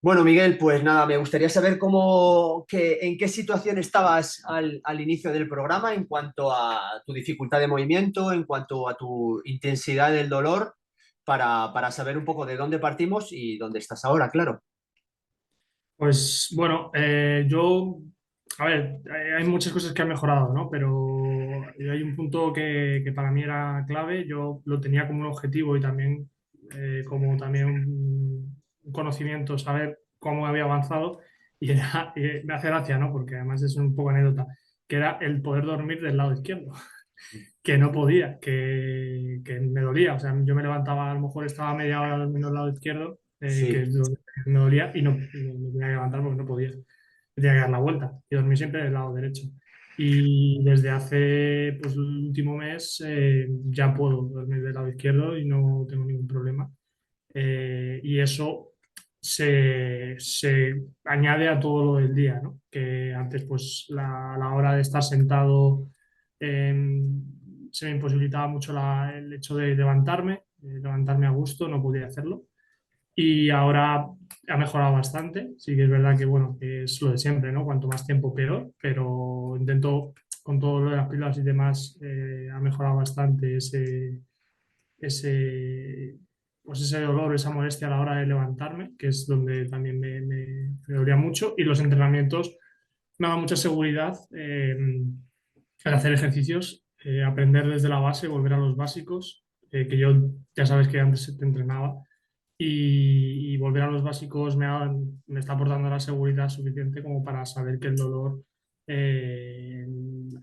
Bueno, Miguel, pues nada, me gustaría saber en qué situación estabas al inicio del programa en cuanto a tu dificultad de movimiento, en cuanto a tu intensidad del dolor, para saber un poco de dónde partimos y dónde estás ahora, claro. Pues bueno, a ver, hay muchas cosas que han mejorado, ¿no? Pero hay un punto que para mí era clave. Yo lo tenía como un objetivo y también como también un conocimiento, saber cómo había avanzado. Y me hace gracia, ¿no? Porque además es un poco anécdota, que era el poder dormir del lado izquierdo, que no podía, que me dolía. O sea, yo me levantaba, a lo mejor estaba media hora durmiendo del lado izquierdo, que Sí, es donde me dolía, y no me tenía que levantar porque no podía. Me tenía que dar la vuelta y dormir siempre del lado derecho. Y desde hace pues, el último mes ya puedo dormir del lado izquierdo y no tengo ningún problema. Y eso se añade a todo lo del día, ¿no? Que antes, pues, la hora de estar sentado se me imposibilitaba mucho el hecho de levantarme a gusto, no podía hacerlo. Y ahora ha mejorado bastante. Sí que es verdad que, bueno, que es lo de siempre, ¿no? Cuanto más tiempo, peor, pero intento, con todo lo de las pilas y demás, ha mejorado bastante ese, pues ese dolor, esa molestia a la hora de levantarme, que es donde también me dolía mucho. Y los entrenamientos me da mucha seguridad al hacer ejercicios, aprender desde la base, volver a los básicos, que yo ya sabes que antes te entrenaba. Y volver a los básicos me está aportando la seguridad suficiente como para saber que el dolor eh,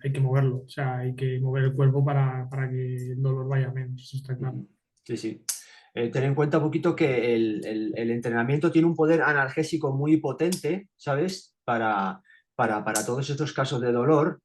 hay que moverlo, o sea, hay que mover el cuerpo para que el dolor vaya menos, eso está claro. sí, sí. Ten en cuenta un poquito que el entrenamiento tiene un poder analgésico muy potente, ¿sabes? Para todos estos casos de dolor,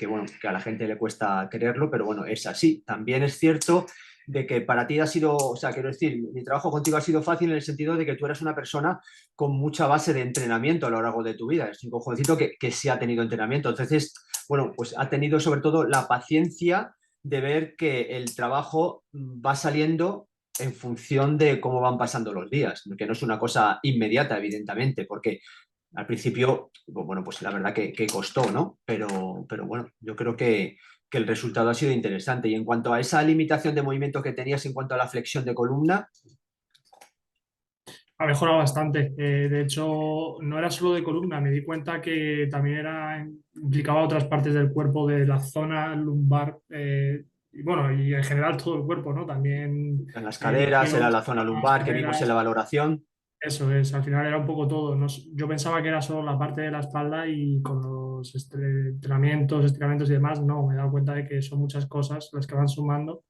bueno, que a la gente le cuesta creerlo, pero bueno, es así. También es cierto de que para ti ha sido, o sea, quiero decir, mi trabajo contigo ha sido fácil en el sentido de que tú eres una persona con mucha base de entrenamiento a lo largo de tu vida. Es un jovencito que sí ha tenido entrenamiento. Entonces, bueno, pues ha tenido sobre todo la paciencia de ver que el trabajo va saliendo en función de cómo van pasando los días, que no es una cosa inmediata, evidentemente, porque al principio, bueno, pues la verdad que costó, ¿no? Pero bueno, yo creo que el resultado ha sido interesante. Y en cuanto a esa limitación de movimiento que tenías en cuanto a la flexión de columna, Ha mejorado bastante. De hecho, no era solo de columna, me di cuenta que también implicaba otras partes del cuerpo, de la zona lumbar, y bueno, y en general todo el cuerpo, ¿no? También en las caderas, era isquios, la zona las lumbar que vimos en la caderas, valoración. eso es, al final era un poco todo. Yo pensaba que era solo la parte de la espalda y con los entrenamientos, estiramientos y demás, no, me he dado cuenta de que son muchas cosas las que van sumando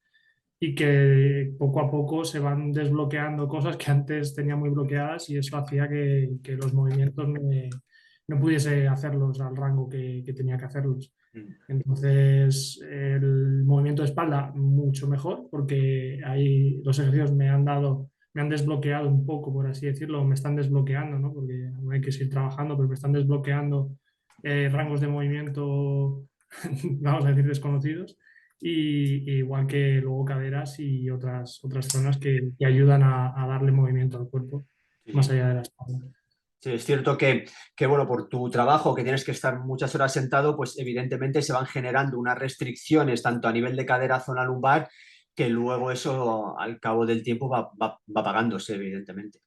y que poco a poco se van desbloqueando cosas que antes tenía muy bloqueadas y eso hacía que los movimientos no pudiese hacerlos al rango que tenía que hacerlos. Entonces, el movimiento de espalda mucho mejor porque ahí los ejercicios me han desbloqueado un poco, por así decirlo, me están desbloqueando, ¿no? Porque aún hay que seguir trabajando, pero me están desbloqueando rangos de movimiento, vamos a decir, desconocidos. Y igual que luego caderas y otras zonas que ayudan a darle movimiento al cuerpo, más Sí. allá de la espalda. Sí, es cierto bueno, por tu trabajo, que tienes que estar muchas horas sentado, pues evidentemente se van generando unas restricciones tanto a nivel de cadera, zona lumbar, que luego eso al cabo del tiempo va pagándose, evidentemente.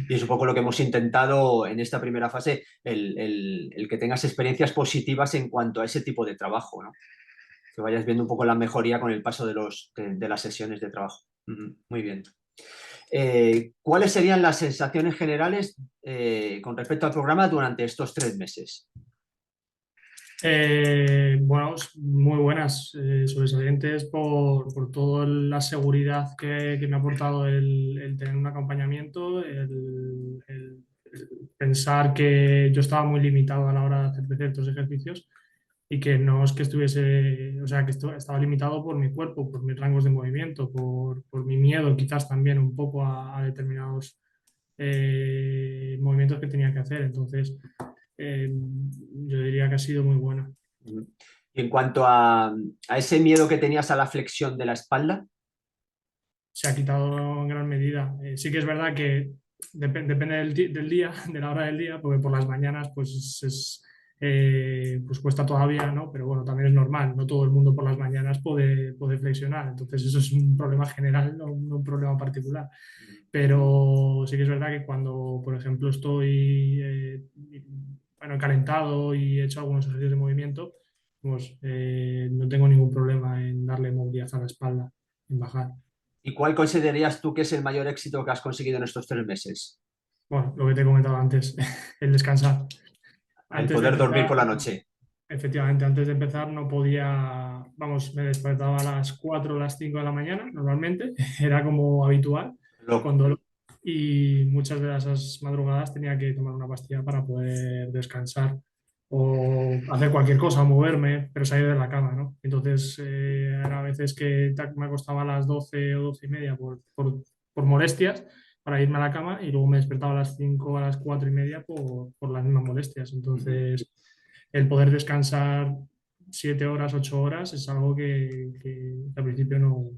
Y es un poco lo que hemos intentado en esta primera fase, el que tengas experiencias positivas en cuanto a ese tipo de trabajo, ¿no? Que vayas viendo un poco la mejoría con el paso de las sesiones de trabajo. Muy bien. ¿Cuáles serían las sensaciones generales con respecto al programa durante estos 3 meses? Bueno, muy buenas, sobresalientes por toda la seguridad que me ha aportado el tener un acompañamiento, el pensar que yo estaba muy limitado a la hora de hacer ciertos ejercicios y que no es que estuviese, o sea, que estaba limitado por mi cuerpo, por mis rangos de movimiento, por mi miedo quizás también un poco a determinados movimientos que tenía que hacer. Entonces, yo diría que ha sido muy buena. Y en cuanto a ese miedo que tenías a la flexión de la espalda, Se ha quitado en gran medida. Sí que es verdad que depende del día, de la hora del día, porque por las mañanas pues cuesta todavía, ¿no? Pero bueno, también es normal, no todo el mundo por las mañanas puede flexionar, entonces eso es un problema general, no un problema particular. Pero sí que es verdad que cuando, por ejemplo, estoy bueno, calentado y he hecho algunos ejercicios de movimiento, pues no tengo ningún problema en darle movilidad a la espalda, en bajar. ¿Y cuál considerarías tú que es el mayor éxito que has conseguido en estos 3 meses? Bueno, lo que te he comentado antes, el descansar. El Antes de poder dormir empezar, por la noche. efectivamente, antes de empezar no podía, vamos, me despertaba a las 4 o las 5 de la mañana, normalmente, era como habitual, con Loco. dolor, y muchas de esas madrugadas tenía que tomar una pastilla para poder descansar o hacer cualquier cosa, moverme, pero salir de la cama, ¿no? Entonces, era a veces que me acostaba a las 12 o 12 y media por molestias para irme a la cama y luego me despertaba a las 5 o a las 4 y media por las mismas molestias. Ujú. Entonces, el poder descansar 7 horas, 8 horas es algo que al principio no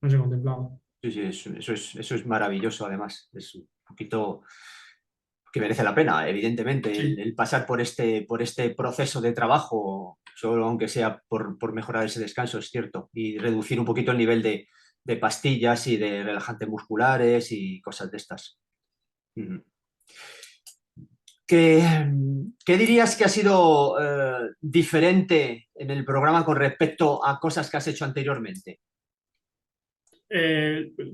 se contemplaba. Sí, sí, eso es maravilloso, además. Es un poquito que merece la pena, evidentemente, el, Sí, el pasar por este proceso de trabajo, solo aunque sea por mejorar ese descanso, es cierto, y reducir un poquito el nivel de pastillas y de relajantes musculares y cosas de estas. Ujú. ¿Qué, qué dirías que ha sido diferente en el programa con respecto a cosas que has hecho anteriormente?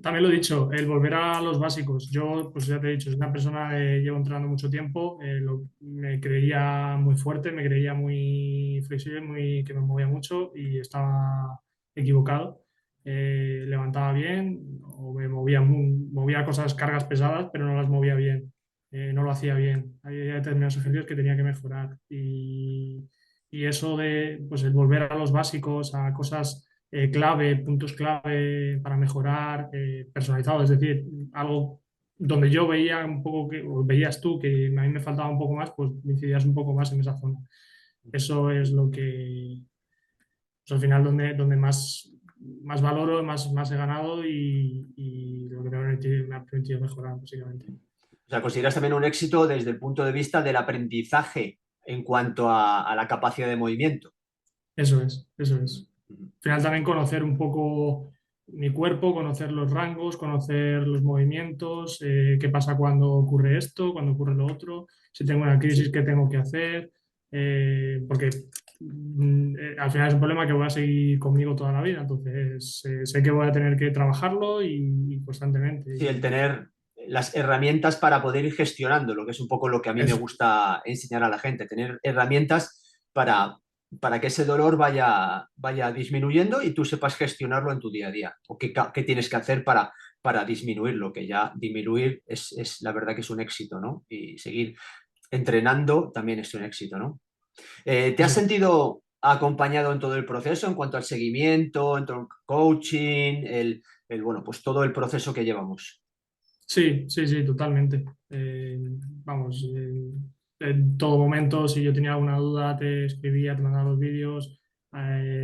También lo he dicho, el volver a los básicos. Yo, pues ya te he dicho, soy una persona que llevo entrenando mucho tiempo, me creía muy fuerte, me creía muy flexible, que me movía mucho y estaba equivocado. Levantaba bien o movía cosas, cargas pesadas, pero no las movía bien. No lo hacía bien. Había determinados ejercicios que tenía que mejorar. Y eso de, pues, el volver a los básicos, a cosas clave, puntos clave para mejorar, personalizado, es decir, algo donde yo veía un poco que, o veías tú que a mí me faltaba un poco más, pues incidías un poco más en esa zona. Eso es lo que, pues, al final donde más valoro, más he ganado y lo que me ha permitido mejorar, básicamente. O sea, ¿consideras también un éxito desde el punto de vista del aprendizaje en cuanto a la capacidad de movimiento? Eso es, eso Ujú, es. ujú. Al final también conocer un poco mi cuerpo, conocer los rangos, conocer los movimientos, qué pasa cuando ocurre esto, cuando ocurre lo otro, si tengo una crisis, qué tengo que hacer, porque al final es un problema que voy a seguir conmigo toda la vida, entonces sé que voy a tener que trabajarlo y constantemente. Sí, el tener las herramientas para poder ir gestionándolo, que es un poco lo que a mí me Eso, gusta enseñar a la gente, tener herramientas para que ese dolor vaya disminuyendo y tú sepas gestionarlo en tu día a día, o qué tienes que hacer para disminuirlo, que ya disminuir es la verdad que es un éxito, ¿no? Y seguir entrenando también es un éxito, ¿no? ¿Te has eso. sentido acompañado en todo el proceso en cuanto al seguimiento, en todo el coaching, bueno, pues todo el proceso que llevamos? Sí, sí, sí, totalmente. Vamos, en todo momento, si yo tenía alguna duda, te escribía, te mandaba los vídeos.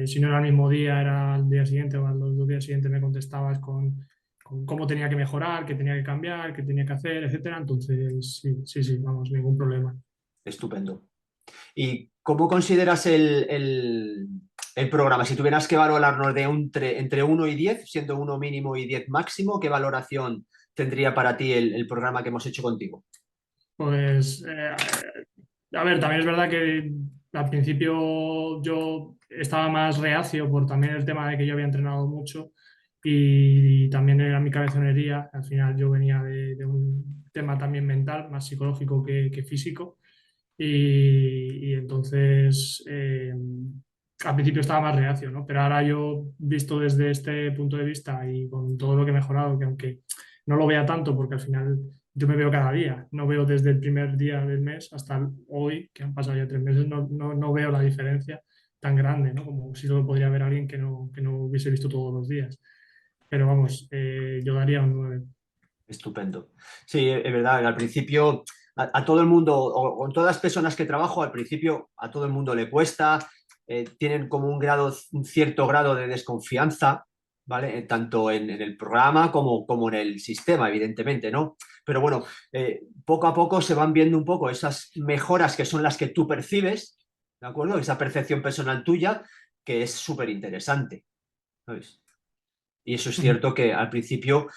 Si no era el mismo día, era al día siguiente o a los 2 días siguientes me contestabas con cómo tenía que mejorar, qué tenía que cambiar, qué tenía que hacer, etcétera. Entonces, sí, sí, sí, vamos, ningún problema. Estupendo. ¿Y cómo consideras el programa? Si tuvieras que valorarnos entre 1 y 10, siendo 1 mínimo y 10 máximo, ¿qué valoración tendría para ti el programa que hemos hecho contigo? Pues, a ver, también es verdad que al principio yo estaba más reacio por también el tema de que yo había entrenado mucho y también era mi cabezonería. Al final yo venía de un tema también mental, más psicológico que físico. Y entonces al principio estaba más reacio, ¿no? Pero ahora yo, visto desde este punto de vista y con todo lo que he mejorado, que aunque no lo vea tanto, porque al final yo me veo cada día, no veo desde el primer día del mes hasta hoy, que han pasado ya 3 meses, no veo la diferencia tan grande, ¿no? Como si lo podría ver alguien que no hubiese visto todos los días. Pero vamos, yo daría un 9. Estupendo. Sí, es verdad, al principio a todo el mundo, o con todas las personas que trabajo, al principio a todo el mundo le cuesta, tienen como un cierto grado de desconfianza, ¿vale? Tanto en el programa como en el sistema, evidentemente, ¿no? Pero bueno, poco a poco se van viendo un poco esas mejoras que son las que tú percibes, ¿de acuerdo? Esa percepción personal tuya, que es súper interesante, ¿sabes? Y eso es cierto que al principio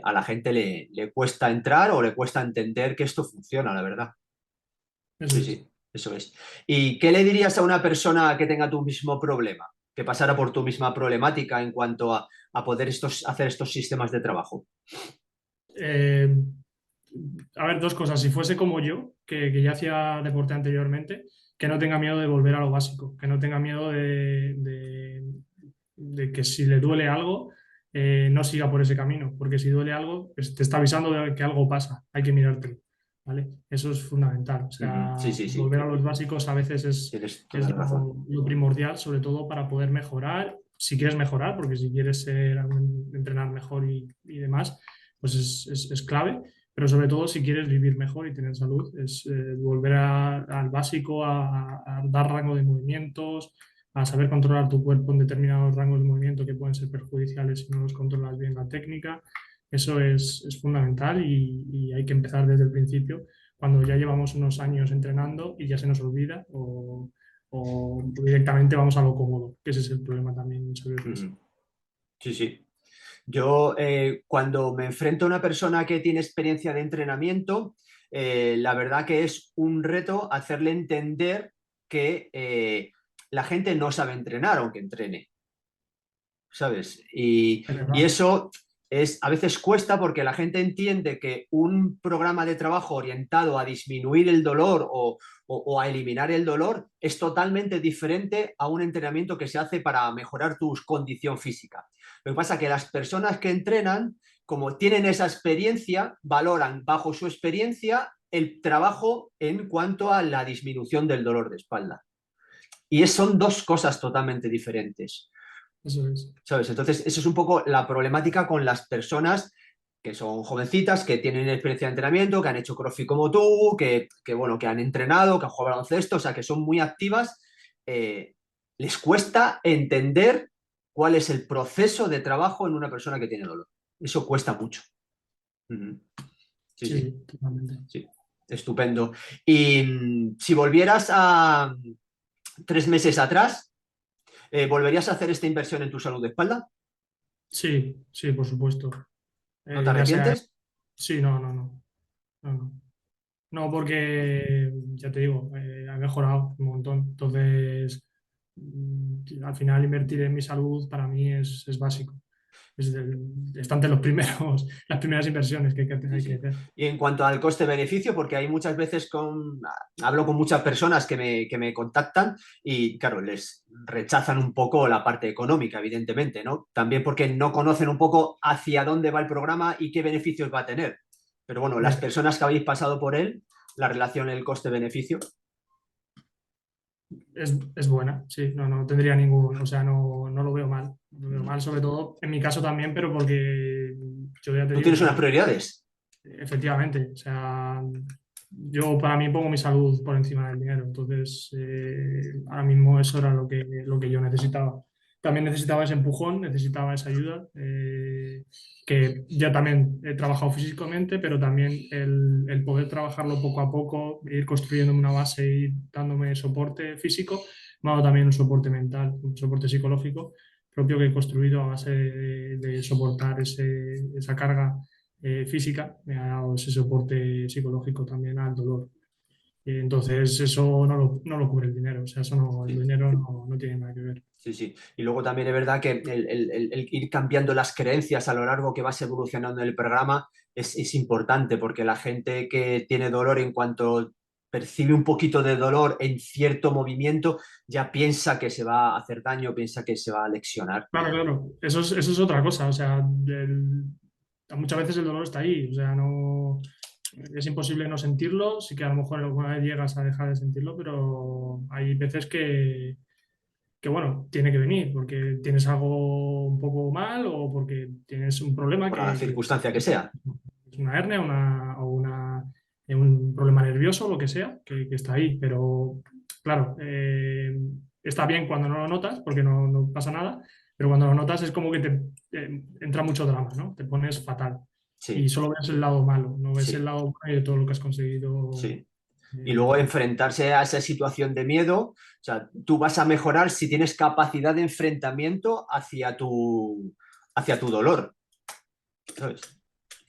a la gente le cuesta entrar o le cuesta entender que esto funciona, la verdad. Eso Sí, es. sí, eso es. ¿Y qué le dirías a una persona que tenga tu mismo problema, que pasara por tu misma problemática en cuanto a poder hacer estos sistemas de trabajo? Eh, a ver, dos cosas. Si fuese como yo, que ya hacía deporte anteriormente, que no tenga miedo de volver a lo básico, que no tenga miedo de que si le duele algo, no siga por ese camino, porque si duele algo, pues te está avisando de que algo pasa, hay que mirártelo, ¿vale? Eso es fundamental. O Ujú. Sí, sea, sí, sí, volver a los básicos a veces tienes toda es la razón. lo primordial, sobre todo para poder mejorar, si quieres mejorar, porque si quieres entrenar mejor y demás, pues es clave. Pero sobre todo si quieres vivir mejor y tener salud, es volver al básico, a dar rango de movimientos, a saber controlar tu cuerpo en determinados rangos de movimiento que pueden ser perjudiciales si no los controlas bien la técnica. Eso es fundamental y hay que empezar desde el principio, cuando ya llevamos unos años entrenando y ya se nos olvida o directamente vamos a lo cómodo, que ese es el problema también muchas veces. Ujú. Sí, sí. Yo, cuando me enfrento a una persona que tiene experiencia de entrenamiento, la verdad que es un reto hacerle entender que la gente no sabe entrenar aunque entrene. ¿Sabes? Es Y verdad. eso a veces cuesta porque la gente entiende que un programa de trabajo orientado a disminuir el dolor o a eliminar el dolor es totalmente diferente a un entrenamiento que se hace para mejorar tu condición física. Lo que pasa es que las personas que entrenan, como tienen esa experiencia, valoran bajo su experiencia el trabajo en cuanto a la disminución del dolor de espalda. Y son dos cosas totalmente diferentes. Eso es. ¿Sabes? Entonces, eso es un poco la problemática con las personas que son jovencitas, que tienen experiencia de entrenamiento, que han hecho CrossFit como tú, bueno, que han entrenado, que han jugado baloncesto, o sea, que son muy activas. Les cuesta entender cuál es el proceso de trabajo en una persona que tiene dolor. Eso cuesta mucho. Ujú. Sí, Sí, sí, sí, totalmente. sí. Estupendo. Y si volvieras a 3 meses atrás, ¿volverías a hacer esta inversión en tu salud de espalda? Sí, sí, por supuesto. ¿No te Ya sea, arrepientes? sí, no, no, no, no, no. No, porque ya te digo, ha mejorado un montón. Entonces, al final invertir en mi salud para mí es básico. Está entre los primeros, las primeras inversiones Sí, hay que sí. hacer. Y en cuanto al coste-beneficio, porque hay muchas veces hablo con muchas personas que me contactan y, claro, les rechazan un poco la parte económica, evidentemente, ¿no? También porque no conocen un poco hacia dónde va el programa y qué beneficios va a tener. Pero bueno, las Ya. personas que habéis pasado por él, la relación el coste-beneficio. Es buena, sí, no, no tendría ningún, o sea, no, no lo veo mal. No lo veo Mm. mal, sobre todo en mi caso también, pero porque yo ya te Tú digo, o tienes unas sea, prioridades. efectivamente, o sea, yo para mí pongo mi salud por encima del dinero, entonces ahora mismo eso era lo que yo necesitaba. También necesitaba ese empujón, necesitaba esa ayuda, que ya también he trabajado físicamente, pero también el poder trabajarlo poco a poco, ir construyéndome una base y dándome soporte físico, me ha dado también un soporte mental, un soporte psicológico propio que he construido a base de soportar esa carga física, me ha dado ese soporte psicológico también al dolor. Y entonces eso no lo cubre el dinero, o sea, eso no, el Sí. dinero no, no tiene nada que ver. Sí, sí. Y luego también es verdad que el ir cambiando las creencias a lo largo que vas evolucionando en el programa es importante porque la gente que tiene dolor en cuanto percibe un poquito de dolor en cierto movimiento, ya piensa que se va a hacer daño, piensa que se va a lesionar. Claro, claro, eso es otra cosa, o sea, muchas veces el dolor está ahí, o sea, no, es imposible no sentirlo, sí que a lo mejor alguna vez llegas a dejar de sentirlo, pero hay veces que bueno, tiene que venir porque tienes algo un poco mal o porque tienes un problema Por la que circunstancia que sea. es una hernia un problema nervioso, lo que sea, que está ahí. Pero claro, está bien cuando no lo notas porque no pasa nada, pero cuando lo notas es como que te entra mucho drama, ¿no? Te pones fatal y Sí, solo ves el lado malo, no ves el sí, lado bueno de todo lo que has conseguido. sí. Y luego enfrentarse a esa situación de miedo, o sea, tú vas a mejorar si tienes capacidad de enfrentamiento hacia tu dolor, ¿sabes?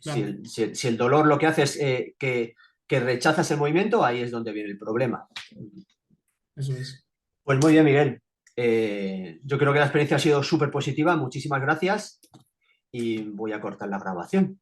Claro, Si el dolor lo que hace es que rechazas el movimiento, ahí es donde viene el problema. eso es. Pues muy bien, Miguel. Yo creo que la experiencia ha sido súper positiva. Muchísimas gracias y voy a cortar la grabación.